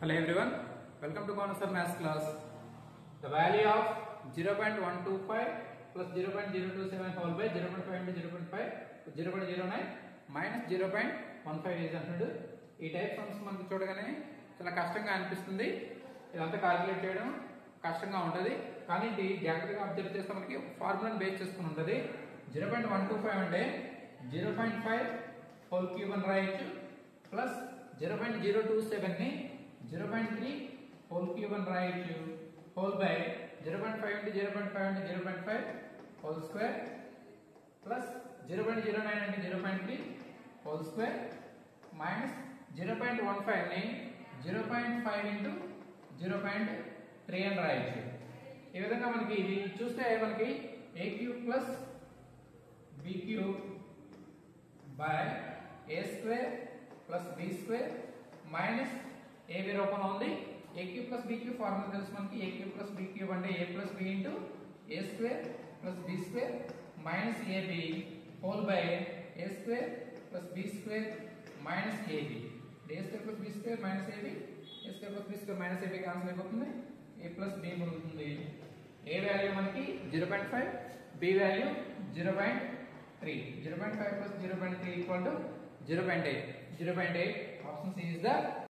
Hello everyone, welcome to Connoisseur Maths class. The value of 0.125 plus 0.027 whole by 0.5 into 0.5 0.09 minus 0.15 is అంటున్నాడు. ఈ type sums మనకి చూడగానే చాలా కష్టంగా అనిపిస్తుంది. ఇదంతా క్యాలిక్యులేట్ చేయడం కష్టంగా ఉంటుంది. కానీ ఇది జాగ్రత్తగా అబ్జర్వ్ చేస్తే మనకి ఫార్ములాని బేస్ చేసుకుని ఉంటుంది. 0.125 అంటే 0.5 హోల్ క్యూబ్ అని రాయొచ్చు ప్లస్ 0.027 ని 0.3 whole cube and రాయొచ్చు whole by 0.5 into 0.5 into 0.5 whole square plus 0.09 into 0.3 whole square minus 0.15 ని 0.5 into 0.3 అని రాయొచ్చు. ఈ విధంగా మనకి ఇది చూస్తే మనకి a cube plus b cube by a square plus b square minus ab రూపంలో ఉంది. a cube plus b cube formula తెలుసు మనకి. a cube plus b cube అంటే a plus b into a square plus b square minus ab whole by a square plus b square minus ab. a square plus b square minus ab, a square plus b square minus ab cancel అయిపోతుంది. a plus b మిగులుతుంది. a value మనకి 0.5, b value 0.3. 0.5 plus 0.3 equal to 0.8. 0.8 option C is the